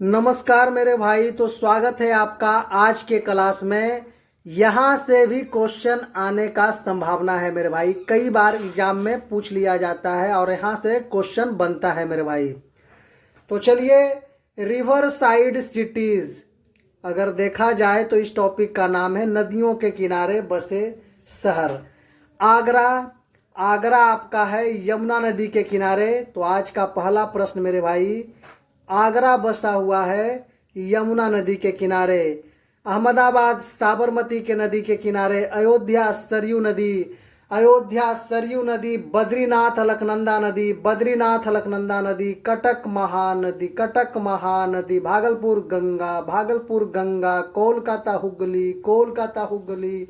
नमस्कार मेरे भाई। तो स्वागत है आपका आज के क्लास में। यहाँ से भी क्वेश्चन आने का संभावना है मेरे भाई। कई बार एग्जाम में पूछ लिया जाता है और यहाँ से क्वेश्चन बनता है मेरे भाई। तो चलिए, रिवर साइड सिटीज अगर देखा जाए तो इस टॉपिक का नाम है नदियों के किनारे बसे शहर। आगरा। आगरा आपका है यमुना नदी के किनारे। तो आज का पहला प्रश्न मेरे भाई, आगरा बसा हुआ है यमुना नदी के किनारे। अहमदाबाद साबरमती के नदी के किनारे। अयोध्या सरयू नदी। अयोध्या सरयू नदी। बद्रीनाथ अलकनंदा नदी। बद्रीनाथ अलकनंदा नदी। कटक महानदी। कटक महानदी। भागलपुर गंगा। भागलपुर गंगा। कोलकाता हुगली। कोलकाता हुगली।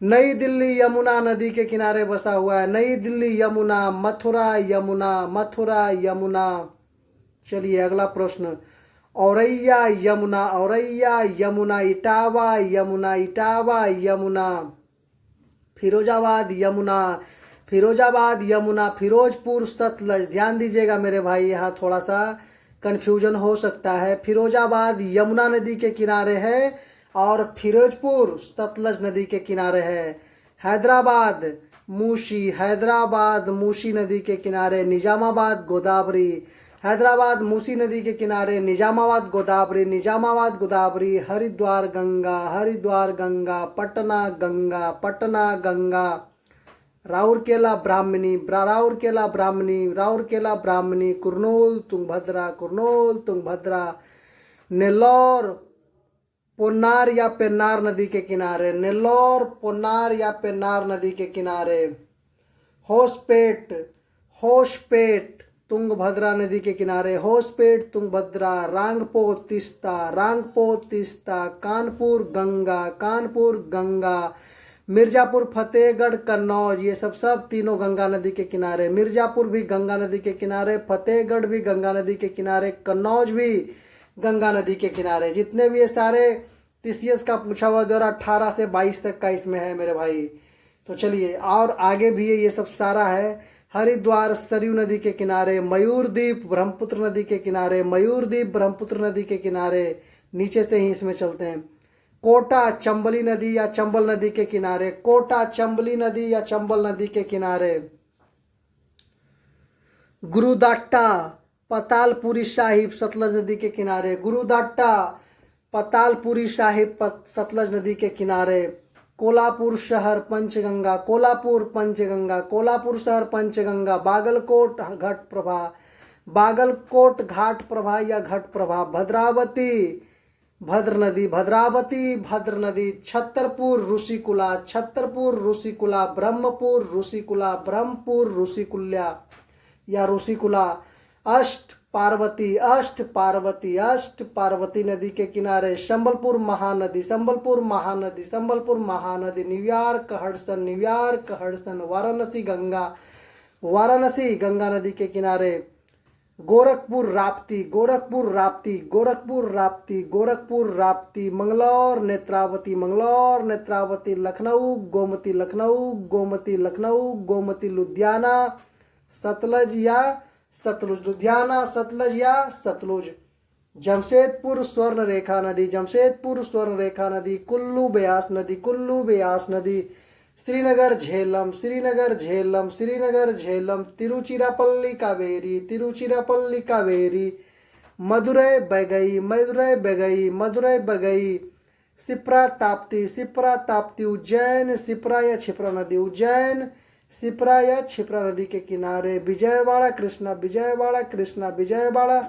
नई दिल्ली यमुना नदी के किनारे बसा हुआ है। नई दिल्ली यमुना। मथुरा यमुना। मथुरा यमुना। चलिए अगला प्रश्न, औरैया यमुना। औरैया यमुना। इटावा यमुना। इटावा यमुना। फिरोजाबाद यमुना। फिरोजाबाद यमुना। फिरोजपुर सतलज। ध्यान दीजिएगा मेरे भाई, यहाँ थोड़ा सा कन्फ्यूजन हो सकता है। फिरोजाबाद यमुना नदी के किनारे है और फिरोजपुर सतलज नदी के किनारे है। हैदराबाद मूसी। हैदराबाद मूसी नदी के किनारे। निजामाबाद गोदावरी। हैदराबाद मूसी नदी के किनारे। निजामाबाद गोदावरी। निजामाबाद गोदावरी। हरिद्वार गंगा। हरिद्वार गंगा। पटना गंगा। पटना गंगा। राउरकेला ब्राह्मणी। राउरकेला ब्राह्मणी। राउरकेला ब्राह्मणी। कुर्नूल तुंगभद्रा। कुर्नूल तुंगभद्रा। नेल्लौर पोन्नार या पेन्नार नदी के किनारे। नेल्लौर पोन्नार या पेन्नार नदी के किनारे। होसपेट। होसपेट तुंगभद्रा नदी के किनारे। होसपेट तुंगभद्रा। रांगपो तीस्ता। रांगपो तीस्ता। कानपुर गंगा। कानपुर गंगा। मिर्जापुर फतेहगढ़ कन्नौज, ये सब तीनों गंगा नदी के किनारे। मिर्जापुर भी गंगा नदी के किनारे। फतेहगढ़ भी गंगा नदी के किनारे। कन्नौज भी गंगा नदी के किनारे। जितने भी ये सारे टीसीएस का पूछा हुआ 2018 से 22 तक का इसमें है मेरे भाई। तो चलिए और आगे भी ये सब सारा है। हरिद्वार सरयू नदी के किनारे। मयूरद्वीप ब्रह्मपुत्र नदी के किनारे। मयूरद्वीप ब्रह्मपुत्र नदी के किनारे। नीचे से ही इसमें चलते हैं। कोटा चंबली नदी या चंबल नदी के किनारे। कोटा चंबली नदी या चंबल नदी के किनारे। गुरुदाट्टा पतालपुरी साहिब सतलज नदी के किनारे। गुरुदाट्टा पतालपुरी साहिब सतलज नदी के किनारे। कोल्हापुर शहर पंचगंगा। कोल्हापुर पंचगंगा। कोल्हापुर शहर पंचगंगा। बागलकोट घाट प्रभा। बागलकोट घाट प्रभा या घट प्रभा। भद्रावती भद्र नदी। भद्रावती भद्र नदी। छतरपुर ऋषिकुला। छतरपुर ऋषिकुला। ब्रह्मपुर ऋषिकुला। ब्रह्मपुर ऋषिकुल्या या ऋषिकुला। अष्ट पार्वती। अष्ट पार्वती। अष्ट पार्वती नदी के किनारे। Sambalpur Mahanadi. Sambalpur Mahanadi. Sambalpur Mahanadi. New York Hudson. New York Hudson. Varanasi Ganga. Varanasi Ganga नदी के किनारे। गोरखपुर राप्ती। गोरखपुर राप्ती। गोरखपुर राप्ती। गोरखपुर राप्ती। मंगलौर नेत्रावती। मंगलौर नेत्रावती। लखनऊ गोमती। लखनऊ गोमती। लखनऊ गोमती। लुधियाना सतलज या सतलुज। लुधियाना सतलज या सतलुज। जमशेदपुर स्वर्ण रेखा नदी। जमशेदपुर स्वर्ण रेखा नदी। कुल्लू ब्यास नदी। कुल्लू ब्यास नदी। श्रीनगर झेलम। श्रीनगर झेलम। श्रीनगर झेलम। तिरुचिरापल्ली कावेरी। तिरुचिरापल्ली कावेरी। मदुरै बगई। मदुरै बगई। मदुरै बगई। सिप्रा ताप्ती। सिप्रा ताप्ती। उज्जैन सिप्रा या छिप्रा नदी। उज्जैन सिप्रा या छिप्रा नदी के किनारे। विजयवाड़ा कृष्णा। विजयवाड़ा कृष्णा। विजयवाड़ा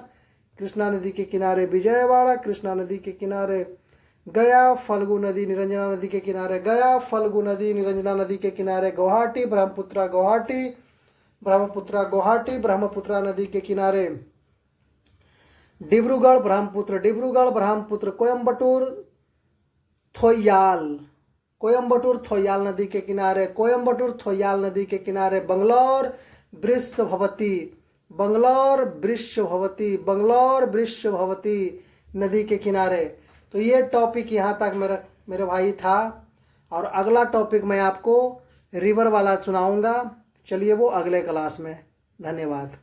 कृष्णा नदी के किनारे। विजयवाड़ा कृष्णा नदी के किनारे। गया फल्गु नदी निरंजना नदी के किनारे। गया फल्गु नदी निरंजना नदी के किनारे। गुवाहाटी ब्रह्मपुत्रा। गुवाहाटी ब्रह्मपुत्रा। गुवाहाटी ब्रह्मपुत्रा नदी के किनारे। डिब्रूगढ़ ब्रह्मपुत्र। डिब्रूगढ़ ब्रह्मपुत्र। कोयम्बटूर थोयाल। कोयम्बटूर थोयाल नदी के किनारे। कोयम्बटूर थोयाल नदी के किनारे। बंगलौर वृषभवती। बंगलौर वृषभवती। बंगलौर वृषभवती नदी के किनारे। तो ये टॉपिक यहाँ तक मेरे भाई था और अगला टॉपिक मैं आपको रिवर वाला सुनाऊंगा। चलिए वो अगले क्लास में। धन्यवाद।